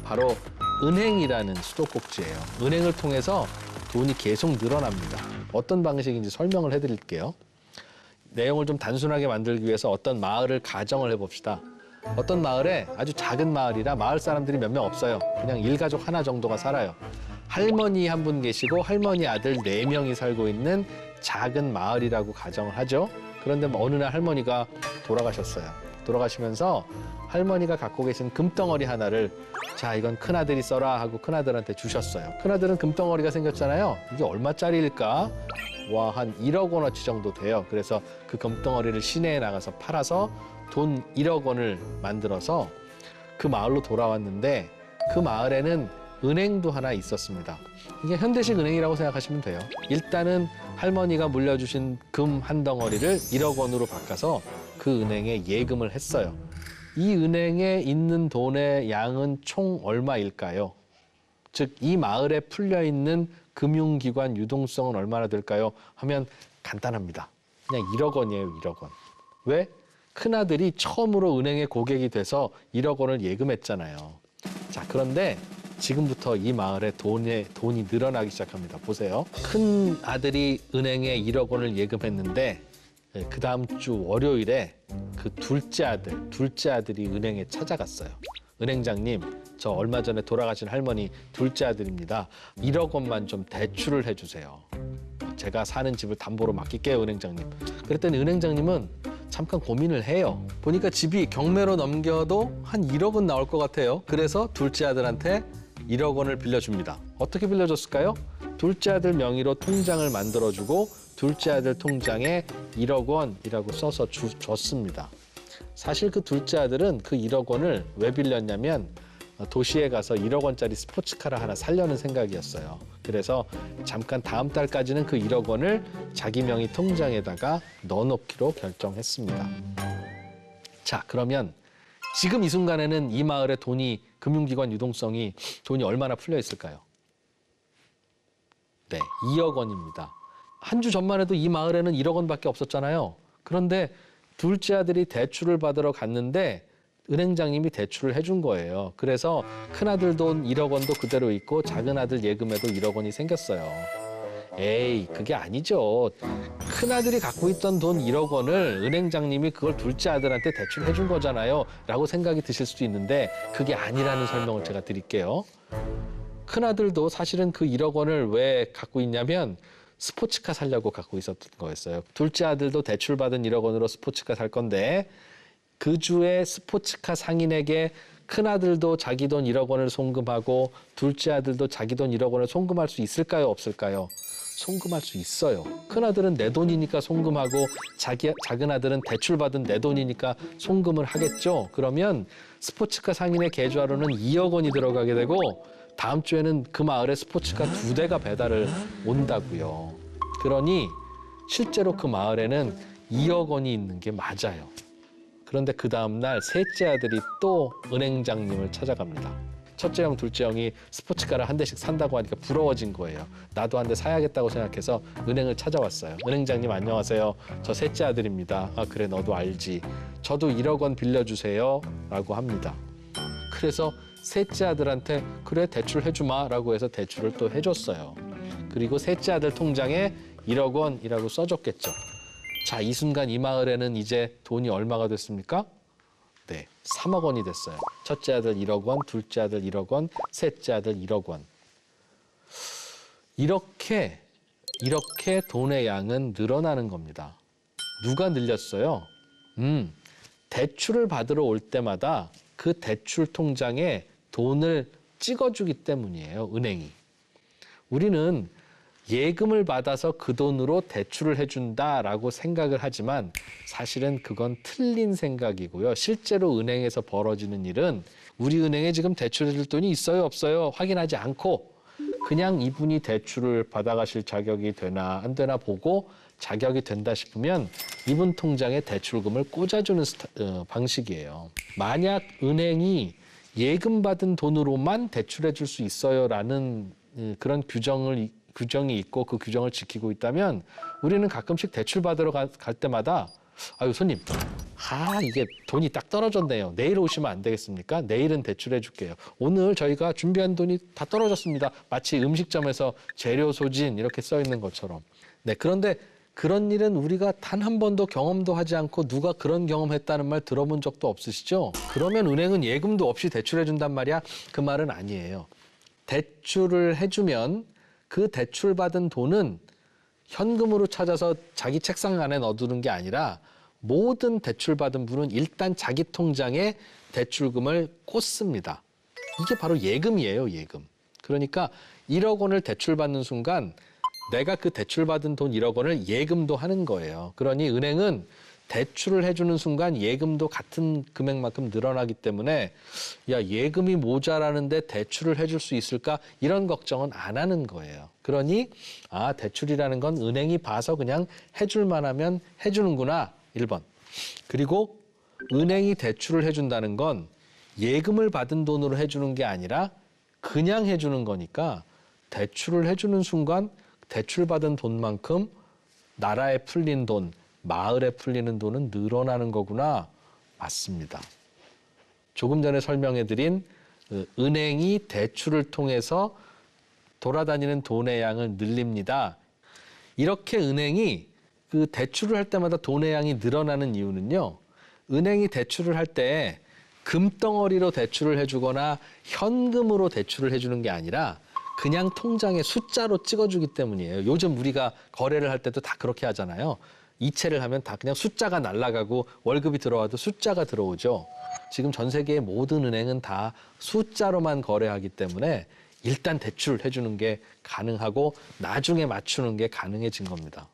바로 은행이라는 수도꼭지예요. 은행을 통해서 돈이 계속 늘어납니다. 어떤 방식인지 설명을 해드릴게요. 내용을 좀 단순하게 만들기 위해서 어떤 마을을 가정을 해봅시다. 어떤 마을에 아주 작은 마을이라 마을 사람들이 몇 명 없어요. 그냥 일가족 하나 정도가 살아요. 할머니 한 분 계시고 할머니 아들 4명이 살고 있는 작은 마을이라고 가정을 하죠. 그런데 어느 날 할머니가 돌아가셨어요. 돌아가시면서 할머니가 갖고 계신 금덩어리 하나를 자, 이건 큰아들이 써라 하고 큰아들한테 주셨어요. 큰아들은 금덩어리가 생겼잖아요. 이게 얼마짜리일까? 와, 한 1억 원어치 정도 돼요. 그래서 그 금덩어리를 시내에 나가서 팔아서 돈 1억 원을 만들어서 그 마을로 돌아왔는데 그 마을에는 은행도 하나 있었습니다. 이게 현대식 은행이라고 생각하시면 돼요. 일단은 할머니가 물려주신 금 한 덩어리를 1억 원으로 바꿔서 그 은행에 예금을 했어요. 이 은행에 있는 돈의 양은 총 얼마일까요? 즉, 이 마을에 풀려있는 금융기관 유동성은 얼마나 될까요? 하면 간단합니다. 그냥 1억 원이에요, 1억 원. 왜? 큰아들이 처음으로 은행의 고객이 돼서 1억 원을 예금했잖아요. 자, 그런데 지금부터 이 마을에 돈이 늘어나기 시작합니다. 보세요. 큰 아들이 은행에 1억 원을 예금했는데 그 다음 주 월요일에 그 둘째 아들이 은행에 찾아갔어요. 은행장님, 저 얼마 전에 돌아가신 할머니 둘째 아들입니다. 1억 원만 좀 대출을 해주세요. 제가 사는 집을 담보로 맡길게요, 은행장님. 그랬더니 은행장님은 잠깐 고민을 해요. 보니까 집이 경매로 넘겨도 한 1억 원 나올 것 같아요. 그래서 둘째 아들한테 1억 원을 빌려줍니다. 어떻게 빌려줬을까요? 둘째 아들 명의로 통장을 만들어주고 둘째 아들 통장에 1억 원이라고 써서 줬습니다. 사실 그 둘째 아들은 그 1억 원을 왜 빌렸냐면 도시에 가서 1억 원짜리 스포츠카를 하나 사려는 생각이었어요. 그래서 잠깐 다음 달까지는 그 1억 원을 자기 명의 통장에다가 넣어놓기로 결정했습니다. 자, 그러면 지금 이 순간에는 이 마을에 금융기관 유동성이 돈이 얼마나 풀려 있을까요? 네, 2억 원입니다. 한 주 전만 해도 이 마을에는 1억 원밖에 없었잖아요. 그런데 둘째 아들이 대출을 받으러 갔는데 은행장님이 대출을 해준 거예요. 그래서 큰아들 돈 1억 원도 그대로 있고 작은 아들 예금에도 1억 원이 생겼어요. 에이, 그게 아니죠. 큰아들이 갖고 있던 돈 1억 원을 은행장님이 그걸 둘째 아들한테 대출해 준 거잖아요. 라고 생각이 드실 수도 있는데 그게 아니라는 설명을 제가 드릴게요. 큰아들도 사실은 그 1억 원을 왜 갖고 있냐면 스포츠카 사려고 갖고 있었던 거였어요. 둘째 아들도 대출받은 1억 원으로 스포츠카 살 건데 그 주에 스포츠카 상인에게 큰아들도 자기 돈 1억 원을 송금하고 둘째 아들도 자기 돈 1억 원을 송금할 수 있을까요? 없을까요? 송금할 수 있어요. 큰아들은 내 돈이니까 송금하고 작은 아들은 대출받은 내 돈이니까 송금을 하겠죠. 그러면 스포츠카 상인의 계좌로는 2억 원이 들어가게 되고 다음 주에는 그 마을에 스포츠카 2대가 배달을 온다고요. 그러니 실제로 그 마을에는 2억 원이 있는 게 맞아요. 그런데 그 다음 날 셋째 아들이 또 은행장님을 찾아갑니다. 첫째 형, 둘째 형이 스포츠카를 한 대씩 산다고 하니까 부러워진 거예요. 나도 한 대 사야겠다고 생각해서 은행을 찾아왔어요. 은행장님 안녕하세요. 저 셋째 아들입니다. 아, 그래, 너도 알지. 저도 1억 원 빌려주세요. 라고 합니다. 그래서 셋째 아들한테 그래, 대출 해주마 라고 해서 대출을 또 해줬어요. 그리고 셋째 아들 통장에 1억 원이라고 써줬겠죠. 자, 이 순간 이 마을에는 이제 돈이 얼마가 됐습니까? 네, 3억 원이 됐어요. 첫째 아들 1억 원, 둘째 아들 1억 원, 셋째 아들 1억 원. 이렇게 돈의 양은 늘어나는 겁니다. 누가 늘렸어요? 대출을 받으러 올 때마다 그 대출 통장에 돈을 찍어주기 때문이에요, 은행이. 우리는 예금을 받아서 그 돈으로 대출을 해준다라고 생각을 하지만 사실은 그건 틀린 생각이고요. 실제로 은행에서 벌어지는 일은 우리 은행에 지금 대출해줄 돈이 있어요, 없어요? 확인하지 않고 그냥 이분이 대출을 받아가실 자격이 되나 안 되나 보고 자격이 된다 싶으면 이분 통장에 대출금을 꽂아주는 방식이에요. 만약 은행이 예금 받은 돈으로만 대출해 줄 수 있어요라는 그런 규정이 있고 그 규정을 지키고 있다면 우리는 가끔씩 대출 받으러 갈 때마다 아유, 손님. 이게 돈이 딱 떨어졌네요. 내일 오시면 안 되겠습니까? 내일은 대출해 줄게요. 오늘 저희가 준비한 돈이 다 떨어졌습니다. 마치 음식점에서 재료 소진 이렇게 써 있는 것처럼. 네, 그런데 그런 일은 우리가 단 한 번도 경험도 하지 않고 누가 그런 경험했다는 말 들어본 적도 없으시죠? 그러면 은행은 예금도 없이 대출해 준단 말이야? 그 말은 아니에요. 대출을 해주면 그 대출받은 돈은 현금으로 찾아서 자기 책상 안에 넣어두는 게 아니라 모든 대출받은 분은 일단 자기 통장에 대출금을 꽂습니다. 이게 바로 예금이에요, 예금. 그러니까 1억 원을 대출받는 순간 내가 그 대출받은 돈 1억 원을 예금도 하는 거예요. 그러니 은행은 대출을 해주는 순간 예금도 같은 금액만큼 늘어나기 때문에 야, 예금이 모자라는데 대출을 해줄 수 있을까? 이런 걱정은 안 하는 거예요. 그러니 대출이라는 건 은행이 봐서 그냥 해줄 만하면 해주는구나. 1번. 그리고 은행이 대출을 해준다는 건 예금을 받은 돈으로 해주는 게 아니라 그냥 해주는 거니까 대출을 해주는 순간 대출받은 돈만큼 나라에 풀린 돈, 마을에 풀리는 돈은 늘어나는 거구나. 맞습니다. 조금 전에 설명해드린 은행이 대출을 통해서 돌아다니는 돈의 양을 늘립니다. 이렇게 은행이 그 대출을 할 때마다 돈의 양이 늘어나는 이유는요. 은행이 대출을 할 때 금덩어리로 대출을 해주거나 현금으로 대출을 해주는 게 아니라 그냥 통장에 숫자로 찍어주기 때문이에요. 요즘 우리가 거래를 할 때도 다 그렇게 하잖아요. 이체를 하면 다 그냥 숫자가 날아가고 월급이 들어와도 숫자가 들어오죠. 지금 전 세계의 모든 은행은 다 숫자로만 거래하기 때문에 일단 대출을 해주는 게 가능하고 나중에 맞추는 게 가능해진 겁니다.